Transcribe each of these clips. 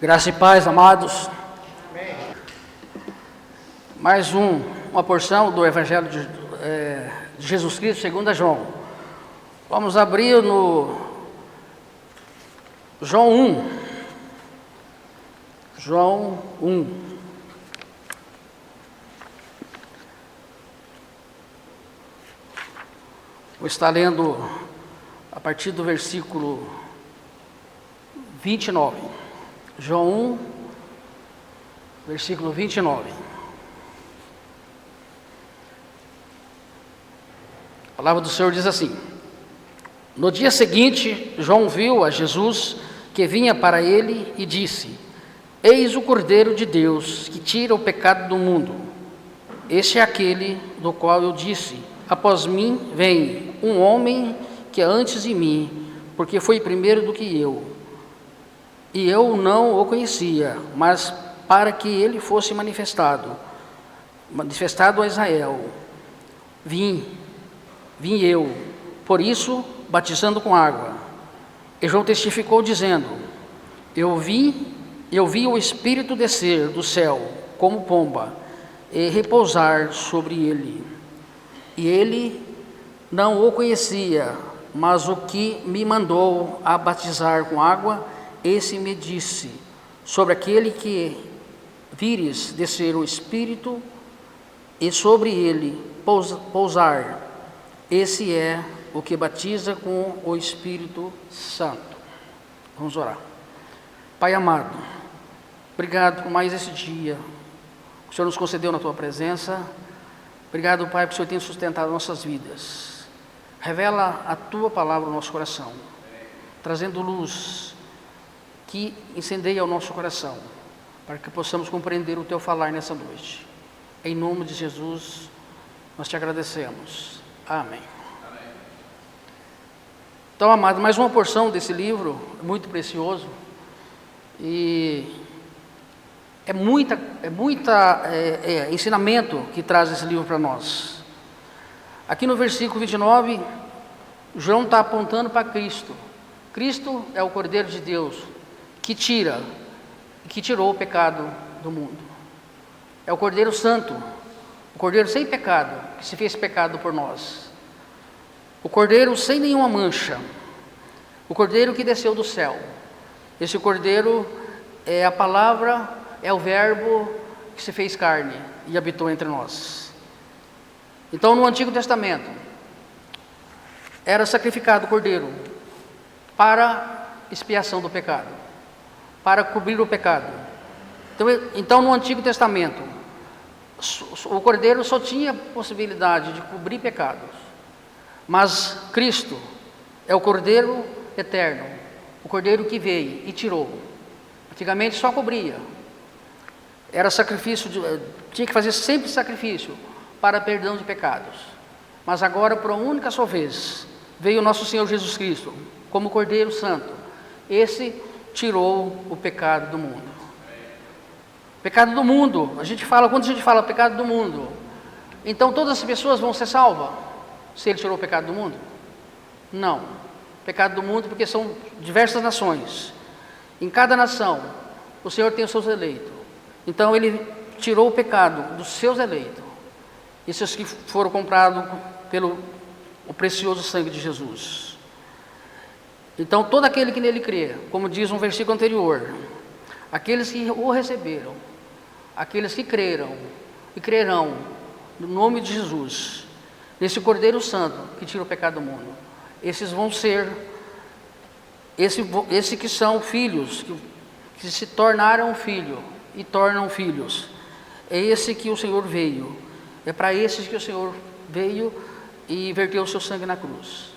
Graça e paz, amados. Mais uma porção do Evangelho de Jesus Cristo segundo a João. Vamos abrir no João 1. João 1. Vou estar lendo a partir do versículo 29. João 1, versículo 29. A palavra do Senhor diz assim: No dia seguinte, João viu a Jesus que vinha para ele e disse: Eis o Cordeiro de Deus que tira o pecado do mundo. Este é aquele do qual eu disse: Após mim vem um homem que é antes de mim, porque foi primeiro do que eu. E eu não o conhecia, mas para que ele fosse manifestado a Israel, vim eu, por isso, batizando com água. E João testificou dizendo: Eu vi o Espírito descer do céu como pomba e repousar sobre ele. E ele não o conhecia, mas o que me mandou a batizar com água, esse me disse: sobre aquele que vires descer o Espírito e sobre ele pousar, esse é o que batiza com o Espírito Santo. Vamos orar. Pai amado, obrigado por mais esse dia que o Senhor nos concedeu na Tua presença. Obrigado, Pai, porque o Senhor tem sustentado nossas vidas. Revela a Tua palavra no nosso coração, trazendo luz que incendeia o nosso coração, para que possamos compreender o Teu falar nessa noite. Em nome de Jesus, nós Te agradecemos. Amém. Então, amado, mais uma porção desse livro, muito precioso, e é muita ensinamento que traz esse livro para nós. Aqui no versículo 29, João está apontando para Cristo. Cristo é o Cordeiro de Deus, que tirou o pecado do mundo. É o Cordeiro Santo, o Cordeiro sem pecado, que se fez pecado por nós. O Cordeiro sem nenhuma mancha, o Cordeiro que desceu do céu. Esse Cordeiro é a palavra, é o verbo que se fez carne e habitou entre nós. Então, no Antigo Testamento, era sacrificado o Cordeiro para expiação do pecado, para cobrir o pecado. Então, no Antigo Testamento, o Cordeiro só tinha possibilidade de cobrir pecados, mas Cristo é o Cordeiro eterno, o Cordeiro que veio e tirou. Antigamente só cobria, era sacrifício, tinha que fazer sempre sacrifício para perdão de pecados, mas agora, por uma única só vez, veio o nosso Senhor Jesus Cristo como Cordeiro Santo. Esse tirou o pecado do mundo. Pecado do mundo, quando a gente fala pecado do mundo, então todas as pessoas vão ser salvas se ele tirou o pecado do mundo? Não. Pecado do mundo porque são diversas nações. Em cada nação, o Senhor tem os seus eleitos. Então ele tirou o pecado dos seus eleitos, esses que foram comprados pelo o precioso sangue de Jesus. Então, todo aquele que nele crê, como diz um versículo anterior, aqueles que o receberam, aqueles que creram e crerão no nome de Jesus, nesse Cordeiro Santo que tira o pecado do mundo, esses vão ser, esses que são filhos, que se tornaram filho e tornam filhos. É esse que o Senhor veio, é para esses que o Senhor veio e verteu o seu sangue na cruz.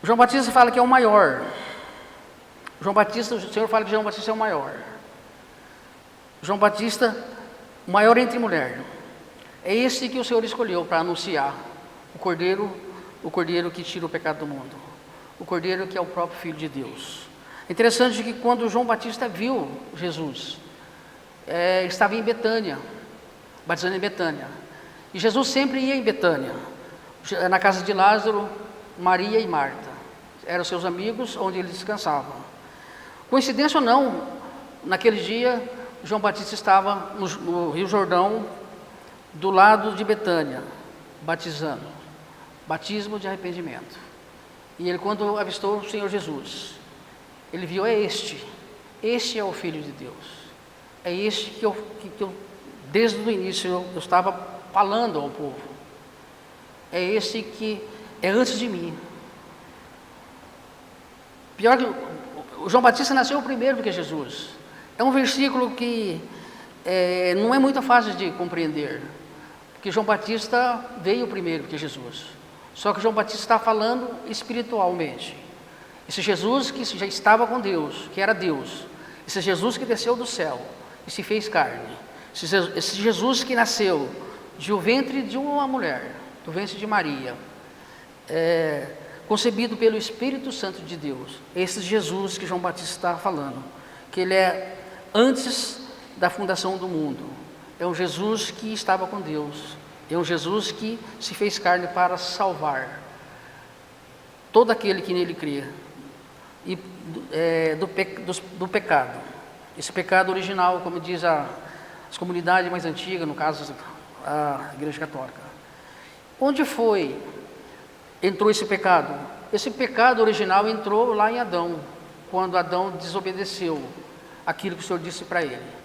João Batista fala que é o maior. O Senhor fala que João Batista é o maior. João Batista, o maior entre mulheres. É esse que o Senhor escolheu para anunciar o Cordeiro que tira o pecado do mundo. O Cordeiro que é o próprio Filho de Deus. É interessante que quando João Batista viu Jesus, ele estava em Betânia, batizando em Betânia. E Jesus sempre ia em Betânia, na casa de Lázaro, Maria e Marta. eram seus amigos, onde ele descansava. Coincidência ou não, naquele dia, João Batista estava no Rio Jordão, do lado de Betânia, batizando, batismo de arrependimento. E ele, quando avistou o Senhor Jesus, ele viu: este é o Filho de Deus, é este que eu desde o início eu estava falando ao povo, é este que é antes de mim. Pior que o João Batista nasceu primeiro do que Jesus. É um versículo que não é muito fácil de compreender, porque João Batista veio primeiro do que Jesus. Só que João Batista está falando espiritualmente. Esse Jesus que já estava com Deus, que era Deus, esse Jesus que desceu do céu e se fez carne, esse Jesus que nasceu de um ventre de uma mulher, do ventre de Maria, concebido pelo Espírito Santo de Deus. Esse Jesus que João Batista está falando, que ele é antes da fundação do mundo. É um Jesus que estava com Deus, é um Jesus que se fez carne para salvar todo aquele que nele crê, e do pecado. Esse pecado original, como diz as comunidades mais antigas, no caso a Igreja Católica. Onde entrou esse pecado? Esse pecado original entrou lá em Adão, quando Adão desobedeceu aquilo que o Senhor disse para ele.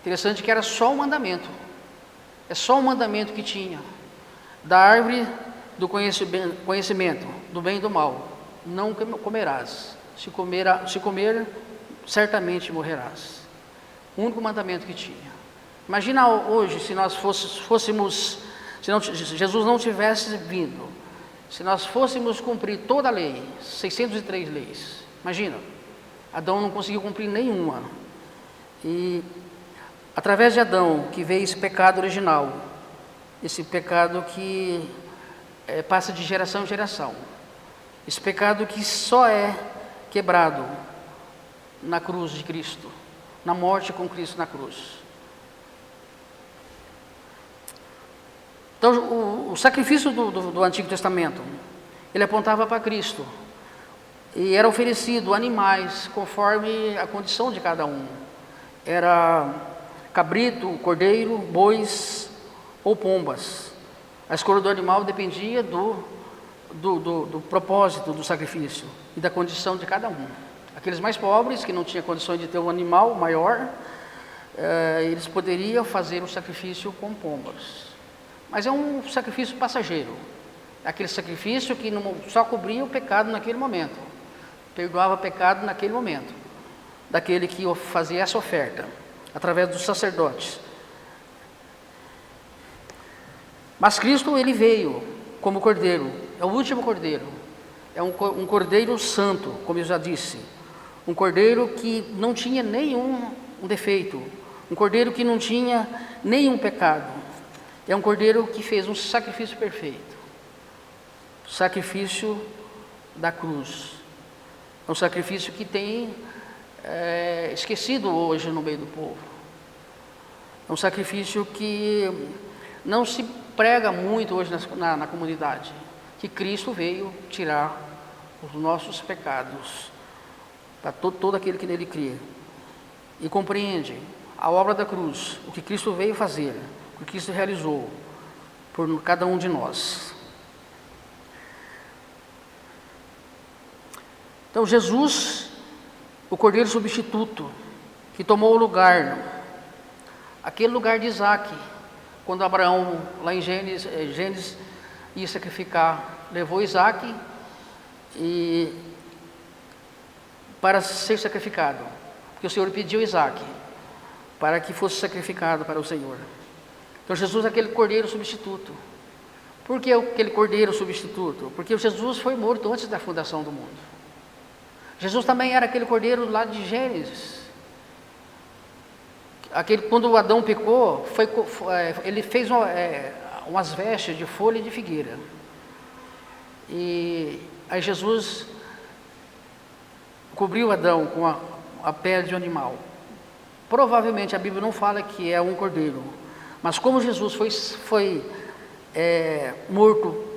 Interessante que era só um mandamento, é só um mandamento que tinha: da árvore do conhecimento do bem e do mal não comerás, se comer certamente morrerás. O único mandamento que tinha. Imagina hoje, se nós fôssemos, se Jesus não tivesse vindo, se nós fôssemos cumprir toda a lei, 603 leis, imagina, Adão não conseguiu cumprir nenhuma, e através de Adão que veio esse pecado original, esse pecado que passa de geração em geração, esse pecado que só é quebrado na cruz de Cristo, na morte com Cristo na cruz. Então, o sacrifício do Antigo Testamento, ele apontava para Cristo, e era oferecido animais conforme a condição de cada um. Era cabrito, cordeiro, bois ou pombas. A escolha do animal dependia do propósito do sacrifício e da condição de cada um. Aqueles mais pobres, que não tinham condições de ter um animal maior, eles poderiam fazer o sacrifício com pombas. Mas é um sacrifício passageiro, aquele sacrifício que só cobria o pecado naquele momento, perdoava o pecado naquele momento, daquele que fazia essa oferta, através dos sacerdotes. Mas Cristo, ele veio como cordeiro, é o último cordeiro, é um cordeiro santo, como eu já disse, um cordeiro que não tinha nenhum defeito, um cordeiro que não tinha nenhum pecado. É um cordeiro que fez um sacrifício perfeito, sacrifício da cruz. É um sacrifício que tem esquecido hoje no meio do povo. É um sacrifício que não se prega muito hoje na comunidade, que Cristo veio tirar os nossos pecados, para todo aquele que nele crê, e compreende a obra da cruz, o que Cristo veio fazer, o que Cristo realizou por cada um de nós. Então Jesus, o cordeiro substituto, que tomou o lugar, aquele lugar de Isaac, quando Abraão, lá em Gênesis ia sacrificar, levou Isaac para ser sacrificado, porque o Senhor pediu Isaac para que fosse sacrificado para o Senhor. Então Jesus é aquele cordeiro substituto. Por que aquele cordeiro substituto? Porque Jesus foi morto antes da fundação do mundo. Jesus também era aquele cordeiro lá de Gênesis. Quando Adão pecou, ele fez umas vestes de folha de figueira. E aí Jesus cobriu Adão com a pele de um animal. Provavelmente a Bíblia não fala que é um cordeiro, mas como Jesus foi morto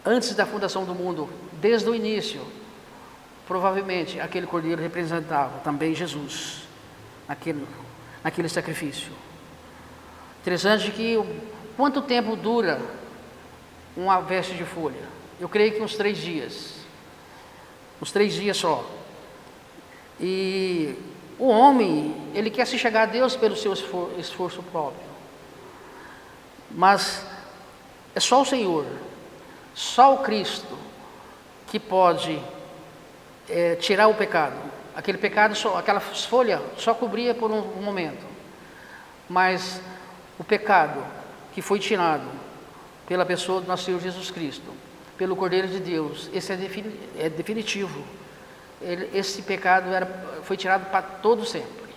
Antes da fundação do mundo, desde o início, provavelmente aquele cordeiro representava também Jesus, naquele sacrifício. Interessante que quanto tempo dura uma veste de folha? Eu creio que uns 3 dias. Uns 3 dias só. E o homem, ele quer se chegar a Deus pelo seu esforço próprio. Mas é só o Senhor, só o Cristo, que pode tirar o pecado. Aquele pecado, aquela folha, só cobria por um momento. Mas o pecado que foi tirado pela pessoa do nosso Senhor Jesus Cristo, pelo Cordeiro de Deus, esse é definitivo. Esse pecado foi tirado para todo sempre.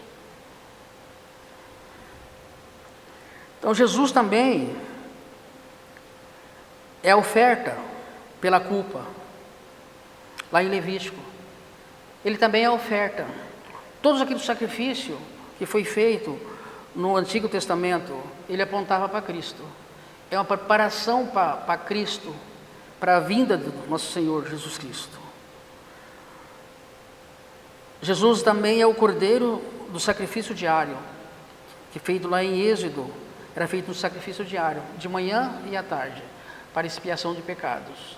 Então Jesus também é a oferta pela culpa, lá em Levítico. Ele também é a oferta. Todos aqueles sacrifícios que foi feito no Antigo Testamento, ele apontava para Cristo. É uma preparação para Cristo, para a vinda do nosso Senhor Jesus Cristo. Jesus também é o cordeiro do sacrifício diário, que feito lá em Êxodo, era feito um sacrifício diário, de manhã e à tarde, para expiação de pecados.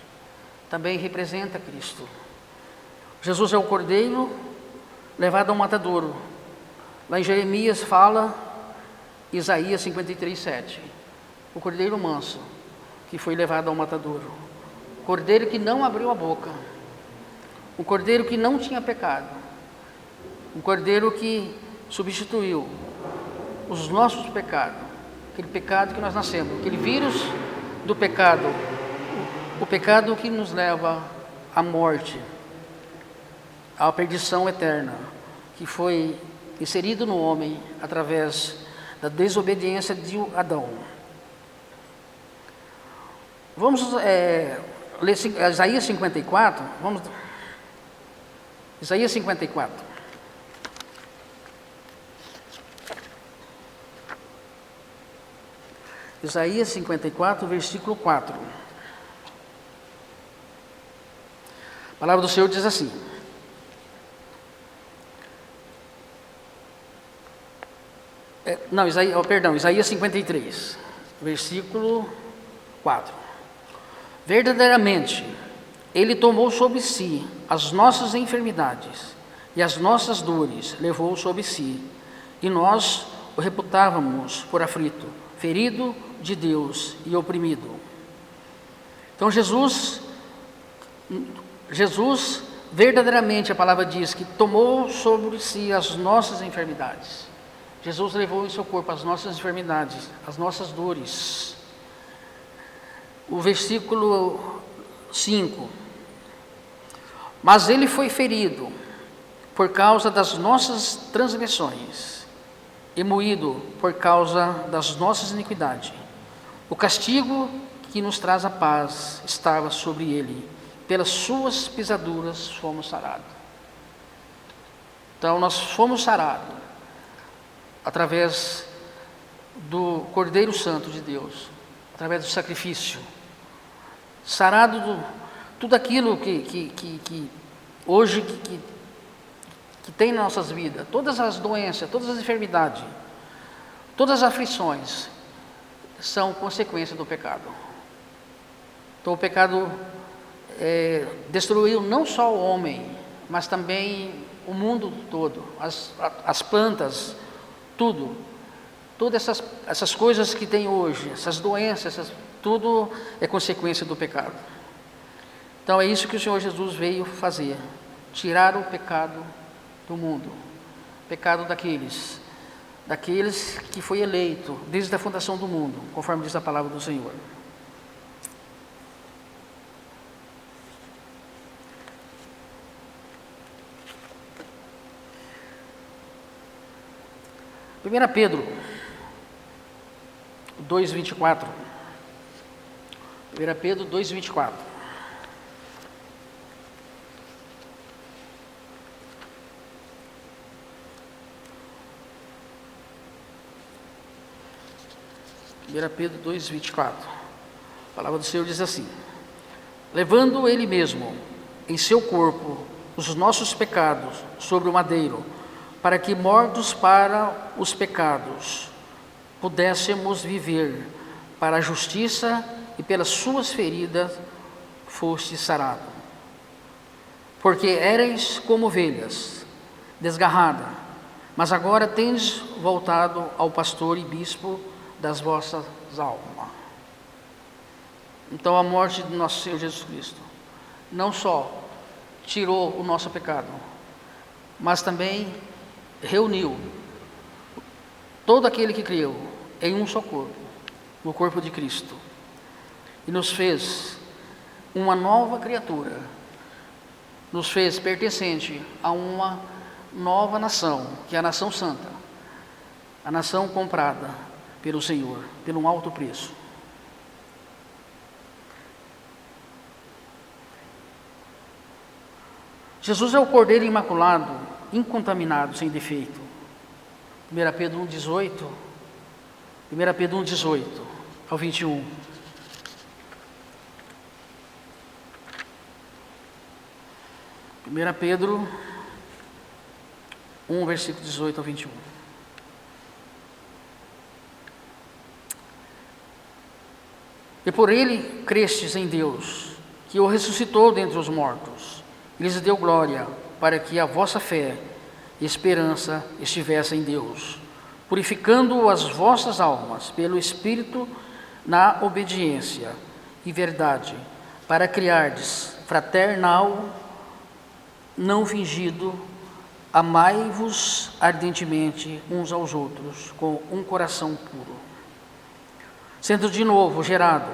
Também representa Cristo. Jesus é o cordeiro levado ao matadouro. Lá em Jeremias fala, Isaías 53:7, o cordeiro manso, que foi levado ao matadouro. Cordeiro que não abriu a boca. Um cordeiro que não tinha pecado. Um cordeiro que substituiu os nossos pecados. Aquele pecado que nós nascemos. Aquele vírus do pecado. O pecado que nos leva à morte, à perdição eterna, que foi inserido no homem através da desobediência de Adão. Vamos ler Isaías 54. Isaías 54. Isaías 54, versículo 4. A palavra do Senhor diz assim: Isaías 53, versículo 4. Verdadeiramente, Ele tomou sobre si as nossas enfermidades e as nossas dores levou sobre si, e nós o reputávamos por aflito, ferido de Deus e oprimido. Então Jesus verdadeiramente, a palavra diz que tomou sobre si as nossas enfermidades. Jesus levou em seu corpo as nossas enfermidades, as nossas dores. O versículo 5: mas ele foi ferido por causa das nossas transgressões e moído por causa das nossas iniquidades. O castigo que nos traz a paz estava sobre ele, pelas suas pisaduras fomos sarados. Então nós fomos sarados através do Cordeiro Santo de Deus, através do sacrifício, sarado tudo aquilo que hoje que tem em nossas vidas, todas as doenças, todas as enfermidades, todas as aflições, são consequência do pecado. Então o pecado destruiu não só o homem, mas também o mundo todo, as plantas, tudo. Todas essas coisas que tem hoje, essas doenças, tudo é consequência do pecado. Então é isso que o Senhor Jesus veio fazer, tirar o pecado do mundo, o pecado daqueles que foi eleito desde a fundação do mundo, conforme diz a palavra do Senhor. Primeira Pedro 2:24. 1 Pedro 2:24. Pedro 2:24. A palavra do Senhor diz assim: levando Ele mesmo em seu corpo os nossos pecados sobre o madeiro, para que, mortos para os pecados, pudéssemos viver para a justiça, e pelas suas feridas foste sarado. Porque éreis como ovelhas, desgarrada, mas agora tendes voltado ao pastor e bispo das vossas almas. Então a morte de nosso Senhor Jesus Cristo não só tirou o nosso pecado, mas também reuniu todo aquele que creu em um só corpo, no corpo de Cristo, e nos fez uma nova criatura, nos fez pertencente a uma nova nação, que é a nação santa, a nação comprada pelo Senhor, pelo um alto preço. Jesus é o Cordeiro Imaculado, incontaminado, sem defeito. 1 Pedro 1,18, 1 Pedro 1,18 ao 21. Primeira Pedro 1, versículo 18 ao 21. E por ele crestes em Deus, que o ressuscitou dentre os mortos, e lhes deu glória, para que a vossa fé e esperança estivessem em Deus, purificando as vossas almas pelo Espírito na obediência e verdade, para criardes fraternal, não fingido, amai-vos ardentemente uns aos outros, com um coração puro, sendo de novo gerado,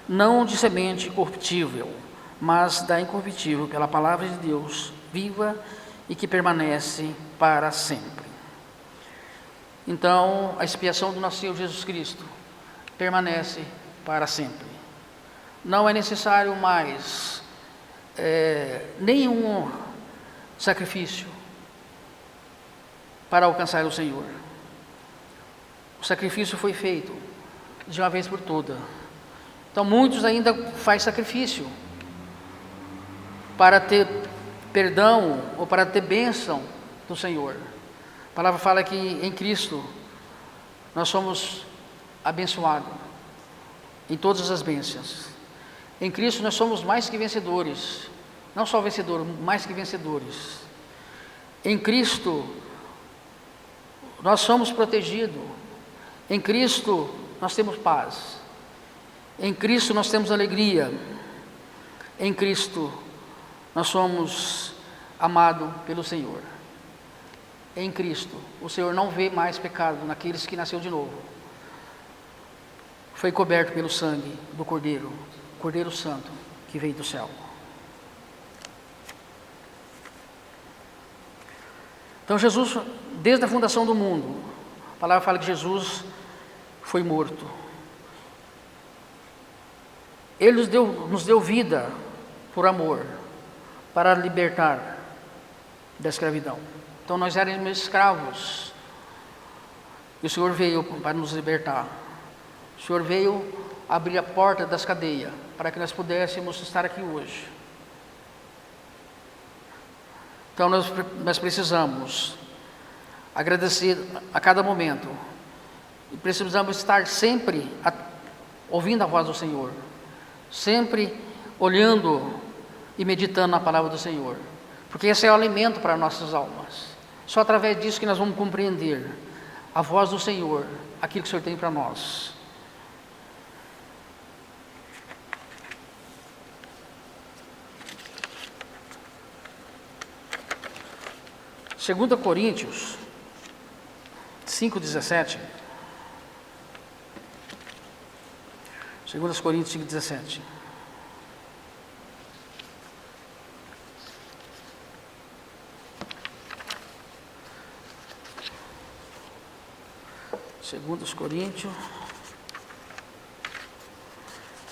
não de semente corruptível, mas da incorruptível, pela palavra de Deus, viva e que permanece para sempre. Então, a expiação do nosso Senhor Jesus Cristo permanece para sempre. Não é necessário mais nenhum sacrifício para alcançar o Senhor. O sacrifício foi feito de uma vez por todas. Então muitos ainda fazem sacrifício para ter perdão ou para ter bênção do Senhor. A palavra fala que em Cristo nós somos abençoados em todas as bênçãos. Em Cristo nós somos mais que vencedores. Não só vencedores, mais que vencedores. Em Cristo nós somos protegidos. Em Cristo nós temos paz. Em Cristo nós temos alegria. Em Cristo nós somos amados pelo Senhor. Em Cristo o Senhor não vê mais pecado naqueles que nasceu de novo. Foi coberto pelo sangue do Cordeiro, Cordeiro Santo, que veio do céu. Então Jesus, desde a fundação do mundo, a palavra fala que Jesus foi morto. Ele nos deu vida por amor, para libertar da escravidão. Então nós éramos escravos, e o Senhor veio para nos libertar. O Senhor veio abrir a porta das cadeias, para que nós pudéssemos estar aqui hoje. Então nós precisamos agradecer a cada momento, e precisamos estar sempre ouvindo a voz do Senhor, sempre olhando e meditando na palavra do Senhor, porque esse é o alimento para nossas almas. Só através disso que nós vamos compreender a voz do Senhor, aquilo que o Senhor tem para nós. Segunda Coríntios 5:17. 2 Coríntios 5:17. Segundos Coríntios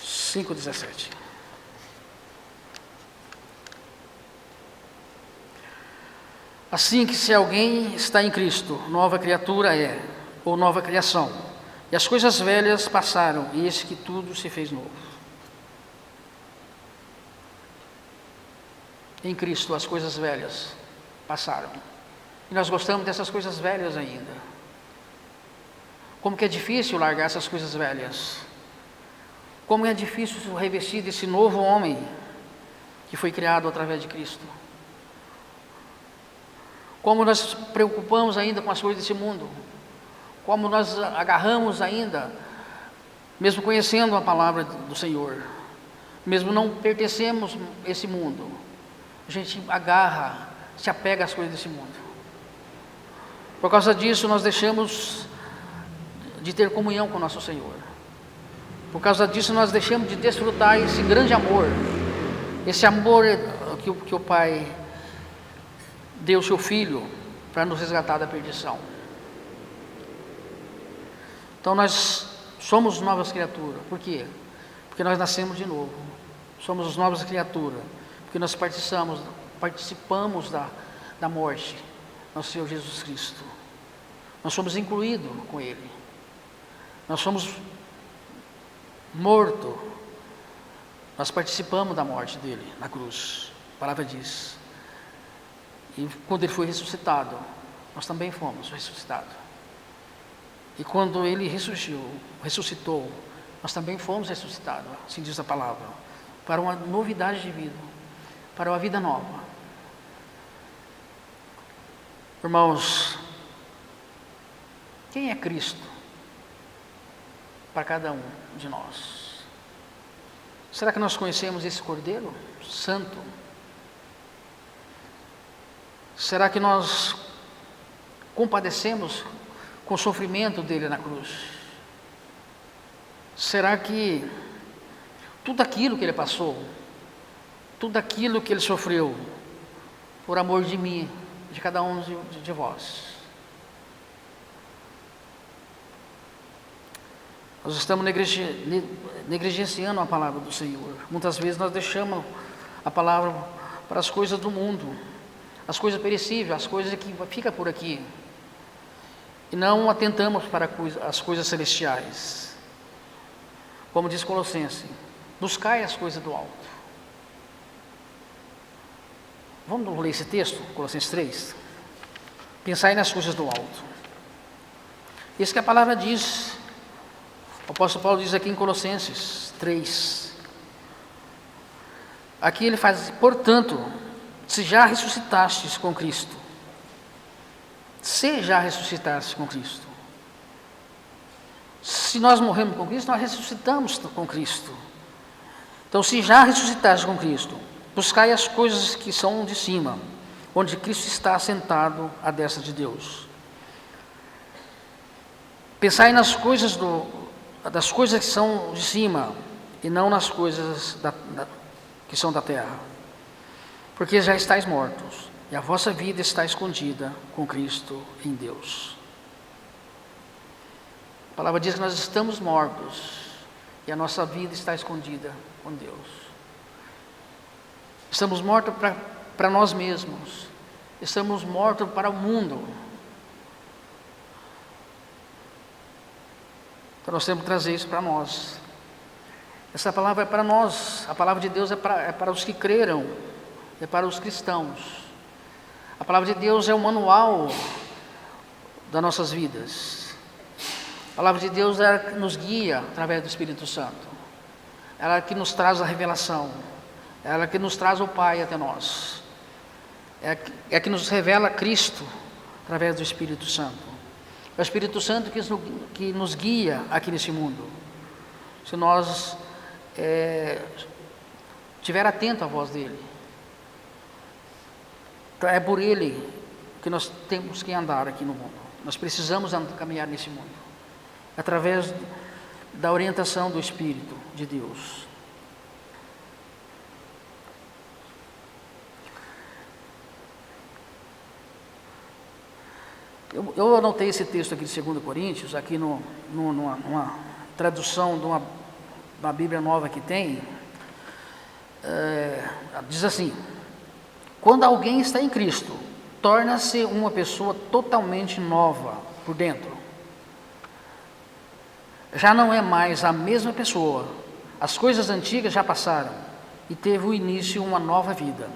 5:17. Assim que se alguém está em Cristo, nova criatura é, ou nova criação, e as coisas velhas passaram, e eis que tudo se fez novo. Em Cristo as coisas velhas passaram. E nós gostamos dessas coisas velhas ainda. Como que é difícil largar essas coisas velhas. Como é difícil revestir desse novo homem que foi criado através de Cristo. Como nós preocupamos ainda com as coisas desse mundo. Como nós agarramos ainda, mesmo conhecendo a palavra do Senhor, mesmo não pertencemos a esse mundo, a gente agarra, se apega às coisas desse mundo. Por causa disso, nós deixamos de ter comunhão com o nosso Senhor. Por causa disso, nós deixamos de desfrutar esse grande amor, esse amor que o Pai deu o seu Filho para nos resgatar da perdição. Então nós somos novas criaturas. Por quê? Porque nós nascemos de novo. Somos novas criaturas. Porque nós participamos da morte do nosso Senhor Jesus Cristo. Nós somos incluídos com Ele. Nós somos mortos. Nós participamos da morte dele na cruz. A palavra diz. E quando ele foi ressuscitado, nós também fomos ressuscitados. E quando ele ressuscitou, nós também fomos ressuscitados, assim diz a palavra, para uma novidade de vida, para uma vida nova. Irmãos, quem é Cristo para cada um de nós? Será que nós conhecemos esse Cordeiro Santo? Será que nós compadecemos com o sofrimento dele na cruz? Será que tudo aquilo que ele passou, tudo aquilo que ele sofreu, por amor de mim, de cada um de vós, nós estamos negligenciando a palavra do Senhor. Muitas vezes nós deixamos a palavra para as coisas do mundo, as coisas perecíveis, as coisas que ficam por aqui, e não atentamos para as coisas celestiais. Como diz Colossenses, buscai as coisas do alto. Vamos ler esse texto, Colossenses 3? Pensai nas coisas do alto. Isso que a palavra diz. O apóstolo Paulo diz aqui em Colossenses 3. Aqui ele faz, portanto, se já ressuscitastes com Cristo. Se já ressuscitastes com Cristo. Se nós morremos com Cristo, nós ressuscitamos com Cristo. Então, se já ressuscitastes com Cristo, buscai as coisas que são de cima, onde Cristo está assentado à destra de Deus. Pensai nas coisas das coisas que são de cima, e não nas coisas que são da terra. Porque já estáis mortos, e a vossa vida está escondida com Cristo em Deus. A palavra diz que nós estamos mortos, e a nossa vida está escondida com Deus. Estamos mortos para nós mesmos, estamos mortos para o mundo. Então nós temos que trazer isso para nós. Essa palavra é para nós, a palavra de Deus é para os que creram, é para os cristãos. A palavra de Deus é o manual das nossas vidas. A palavra de Deus é que nos guia através do Espírito Santo. Ela é que nos traz a revelação. Ela é que nos traz o Pai até nós. É que nos revela Cristo através do Espírito Santo. É o Espírito Santo que nos guia aqui nesse mundo. Se nós estiver atento à voz dele. Então é por ele que nós temos que andar aqui no mundo. Nós precisamos caminhar nesse mundo. Através da orientação do Espírito de Deus. Eu anotei esse texto aqui de 2 Coríntios, aqui numa tradução de uma Bíblia nova que tem, diz assim: quando alguém está em Cristo, torna-se uma pessoa totalmente nova por dentro. Já não é mais a mesma pessoa, as coisas antigas já passaram e teve o início uma nova vida.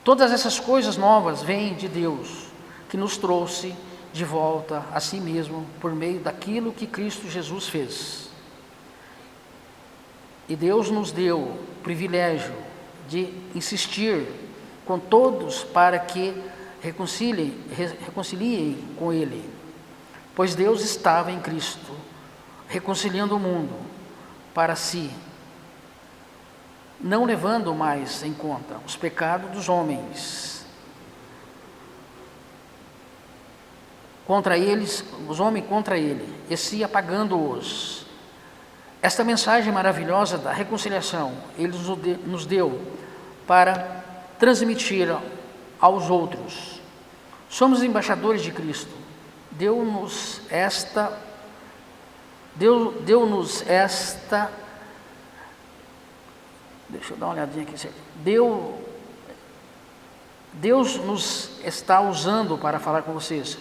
Todas essas coisas novas vêm de Deus, que nos trouxe de volta a si mesmo por meio daquilo que Cristo Jesus fez. E Deus nos deu o privilégio de insistir com todos para que reconciliem com Ele, pois Deus estava em Cristo, reconciliando o mundo para si, não levando mais em conta os pecados dos homens. Contra eles, os homens contra Ele, e se apagando-os. Esta mensagem maravilhosa da reconciliação, Ele nos deu para transmitir aos outros. Somos embaixadores de Cristo. Deu-nos esta. Deixa eu dar uma olhadinha aqui. Deus nos está usando para falar com vocês.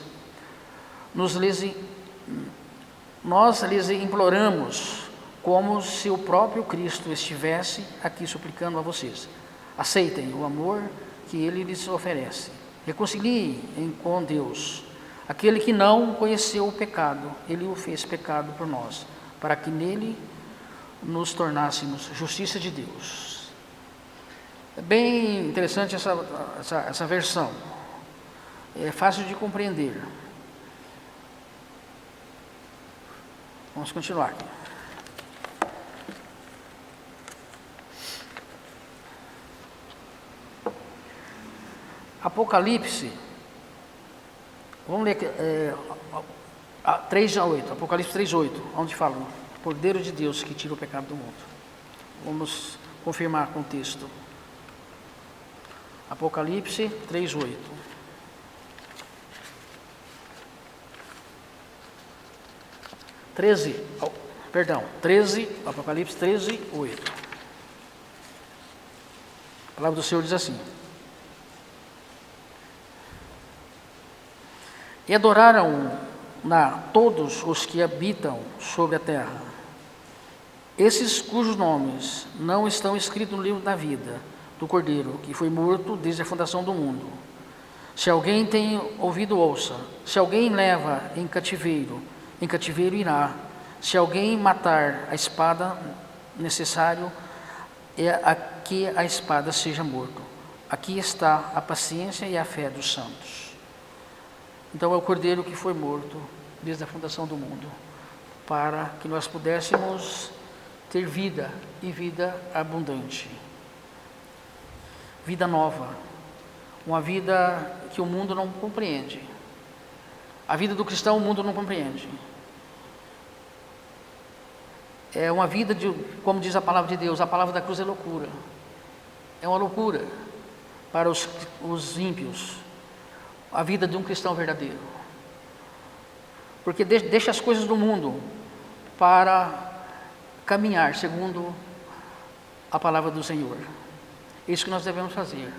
Nós lhes imploramos, como se o próprio Cristo estivesse aqui suplicando a vocês. Aceitem o amor que Ele lhes oferece. Reconciliem com Deus. Aquele que não conheceu o pecado, Ele o fez pecado por nós, para que nele nos tornássemos justiça de Deus. É bem interessante essa versão. É fácil de compreender. Vamos continuar aqui. Apocalipse, vamos ler 3 a 8, Apocalipse 3, 8, onde fala o Cordeiro de Deus que tira o pecado do mundo. Vamos confirmar com o texto. Apocalipse 3, 8. Apocalipse 13, 8. A palavra do Senhor diz assim: E adoraram todos os que habitam sobre a terra, esses cujos nomes não estão escritos no livro da vida do Cordeiro, que foi morto desde a fundação do mundo. Se alguém tem ouvido, ouça. Se alguém leva em cativeiro irá. Se alguém matar a espada, necessário é que a espada seja morto. Aqui está a paciência e a fé dos santos. Então é o Cordeiro que foi morto desde a fundação do mundo, para que nós pudéssemos ter vida e vida abundante. Vida nova, uma vida que o mundo não compreende. A vida do cristão o mundo não compreende. É uma vida como diz a palavra de Deus, a palavra da cruz é loucura. É uma loucura para os ímpios, a vida de um cristão verdadeiro. Porque deixa as coisas do mundo para caminhar segundo a palavra do Senhor. É isso que nós devemos fazer.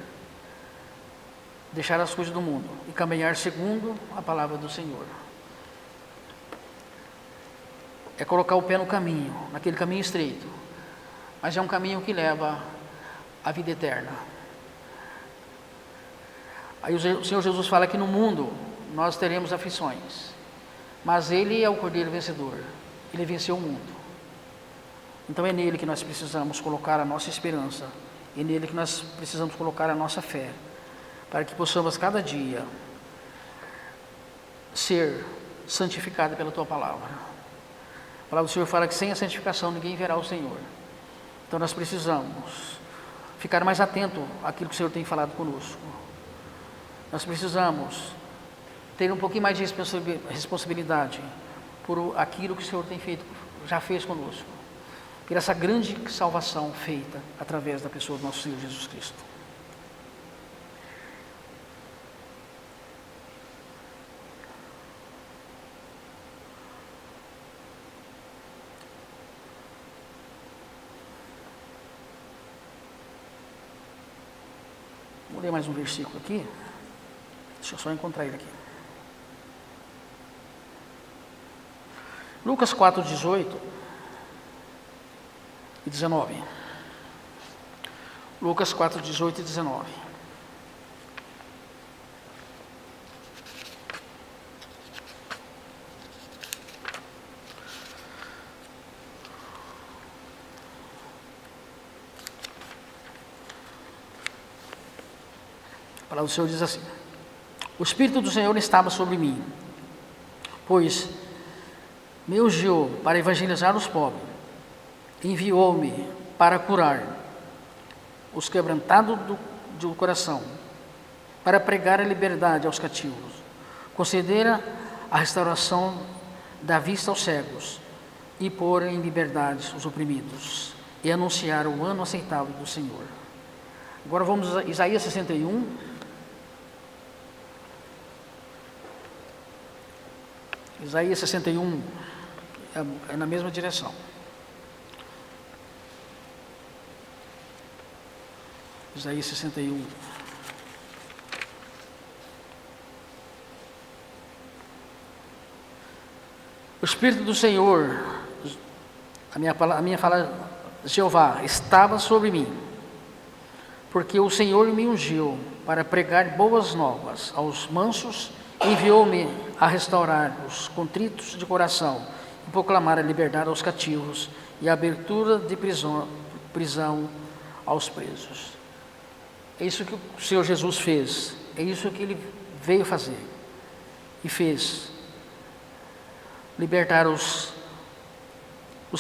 Deixar as coisas do mundo e caminhar segundo a palavra do Senhor. É colocar o pé no caminho, naquele caminho estreito, mas é um caminho que leva à vida eterna. Aí o Senhor Jesus fala que no mundo nós teremos aflições, mas Ele é o Cordeiro vencedor, Ele venceu o mundo. Então é nele que nós precisamos colocar a nossa esperança, é nele que nós precisamos colocar a nossa fé, para que possamos cada dia ser santificados pela Tua palavra. A palavra do Senhor fala que sem a santificação ninguém verá o Senhor. Então nós precisamos ficar mais atento àquilo que o Senhor tem falado conosco. Nós precisamos ter um pouquinho mais de responsabilidade por aquilo que o Senhor tem feito, já fez conosco, por essa grande salvação feita através da pessoa do nosso Senhor Jesus Cristo. Vou ler mais um versículo aqui. Deixa eu só encontrar ele aqui. Lucas 4, 18 e 19. Lucas 4, 18 e 19. palavra do Senhor diz assim: o Espírito do Senhor estava sobre mim, pois me ungiu para evangelizar os pobres, enviou-me para curar os quebrantados do coração, para pregar a liberdade aos cativos, conceder a restauração da vista aos cegos e pôr em liberdade os oprimidos, e anunciar o ano aceitável do Senhor. Agora vamos a Isaías 61. Isaías 61 é na mesma direção. Isaías 61. O Espírito do Senhor, a minha fala, Jeová, estava sobre mim, porque o Senhor me ungiu para pregar boas novas aos mansos, enviou-me a restaurar os contritos de coração, e proclamar a liberdade aos cativos e a abertura de prisão aos presos. É isso que o Senhor Jesus fez, é isso que Ele veio fazer e fez. Libertar os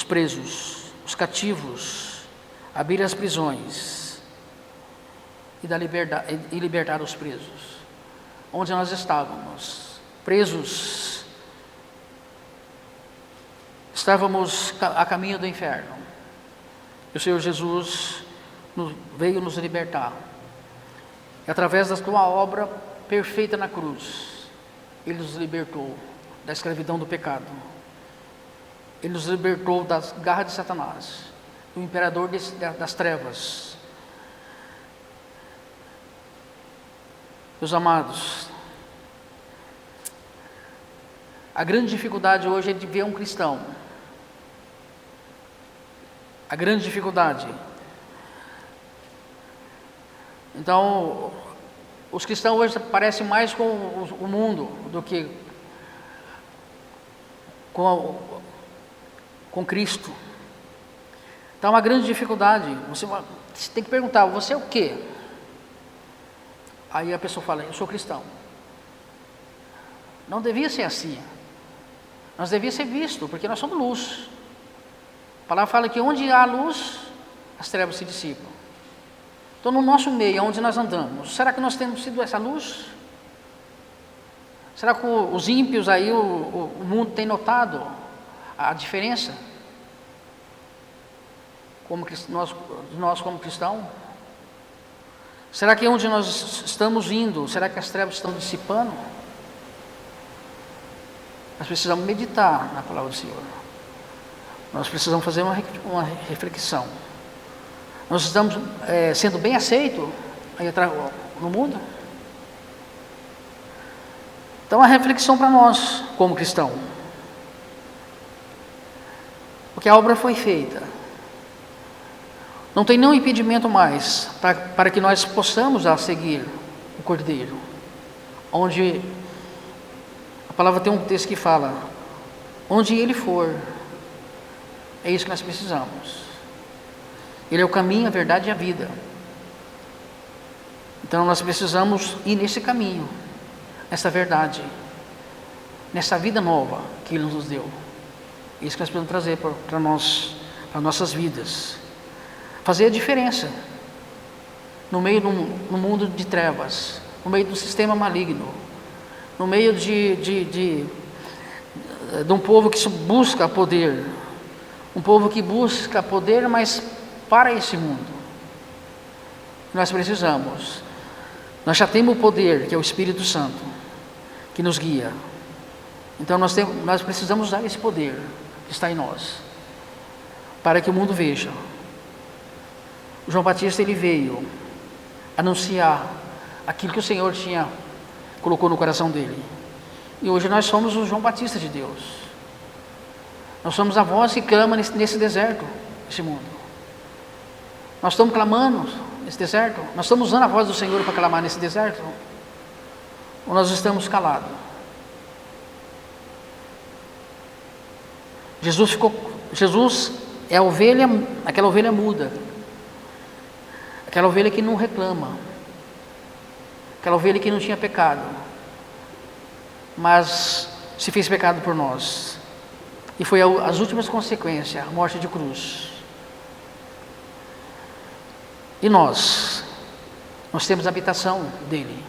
presos, os cativos, abrir as prisões e libertar os presos. Onde nós estávamos, presos, estávamos a caminho do inferno. E o Senhor Jesus veio nos libertar. E através da sua obra perfeita na cruz, Ele nos libertou da escravidão do pecado. Ele nos libertou das garras de Satanás, do imperador das trevas. Meus amados, a grande dificuldade hoje é de ver um cristão. A grande dificuldade. Então, os cristãos hoje parecem mais com o mundo do que com Cristo. Então, uma grande dificuldade. Você tem que perguntar: você é o quê? Aí a pessoa fala: eu sou cristão. Não devia ser assim. Nós devíamos ser vistos, porque nós somos luz. A palavra fala que onde há luz, as trevas se dissipam. Então, no nosso meio, onde nós andamos, será que nós temos sido essa luz? Será que os ímpios aí, o mundo tem notado a diferença? Nós como cristãos? Será que onde nós estamos indo, será que as trevas estão dissipando? Nós precisamos meditar na palavra do Senhor. Nós precisamos fazer uma reflexão. Nós estamos sendo bem aceitos aí no mundo? Então, a reflexão para nós, como cristão. Porque a obra foi feita. Não tem nenhum impedimento mais para que nós possamos seguir o Cordeiro. Onde a palavra tem um texto que fala: onde Ele for, é isso que nós precisamos. Ele é o caminho, a verdade e a vida. Então nós precisamos ir nesse caminho, nessa verdade, nessa vida nova que Ele nos deu. É isso que nós precisamos trazer para nossas vidas. Fazer a diferença no meio de um mundo de trevas, no meio do sistema maligno, no meio de um povo que busca poder, um povo que busca poder, mas para esse mundo. Nós precisamos. Nós já temos o poder, que é o Espírito Santo, que nos guia. Então nós precisamos usar esse poder que está em nós, para que o mundo veja. O João Batista, ele veio anunciar aquilo que o Senhor colocou no coração dele. E hoje nós somos o João Batista de Deus. Nós somos a voz que clama nesse deserto, nesse mundo. Nós estamos clamando nesse deserto? Nós estamos usando a voz do Senhor para clamar nesse deserto? Ou nós estamos calados? Jesus é a ovelha, aquela ovelha muda, aquela ovelha que não reclama, aquela ovelha que não tinha pecado, mas se fez pecado por nós, e foi as últimas consequências, a morte de cruz. E nós temos a habitação dele,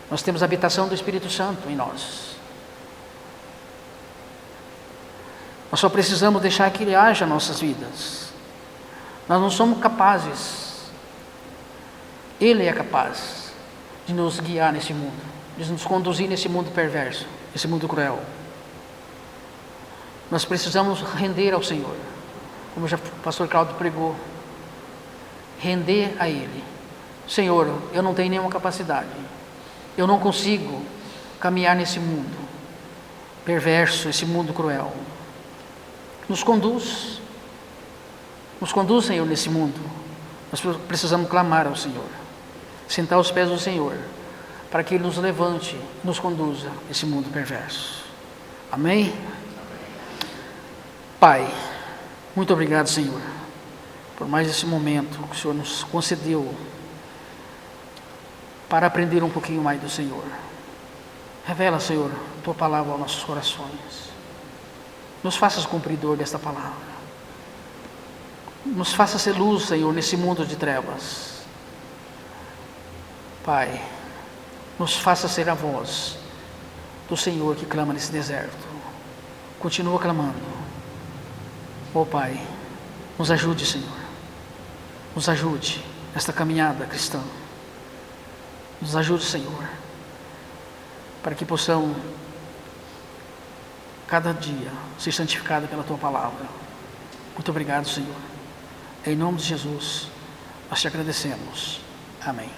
nós temos a habitação do Espírito Santo em nós. Nós só precisamos deixar que ele haja em nossas vidas. Nós não somos capazes, ele é capaz de nos guiar nesse mundo, de nos conduzir nesse mundo perverso, esse mundo cruel. Nós precisamos render ao Senhor, como já o pastor Cláudio pregou, render a Ele. Senhor, eu não tenho nenhuma capacidade, eu não consigo caminhar nesse mundo perverso, esse mundo cruel. Nos conduz, Senhor, nesse mundo. Nós precisamos clamar ao Senhor, sentar aos pés do Senhor, para que Ele nos levante, nos conduza nesse mundo perverso. Amém? Pai, muito obrigado, Senhor, por mais esse momento que o Senhor nos concedeu para aprender um pouquinho mais do Senhor. Revela, Senhor, Tua palavra aos nossos corações. Nos faças cumpridor desta palavra. Nos faça ser luz, Senhor, nesse mundo de trevas. Pai, nos faça ser a voz do Senhor que clama nesse deserto. Continua clamando. Oh Pai, nos ajude, Senhor. Nos ajude nesta caminhada cristã. Nos ajude, Senhor, para que possamos cada dia ser santificados pela Tua palavra. Muito obrigado, Senhor. Em nome de Jesus, nós te agradecemos. Amém.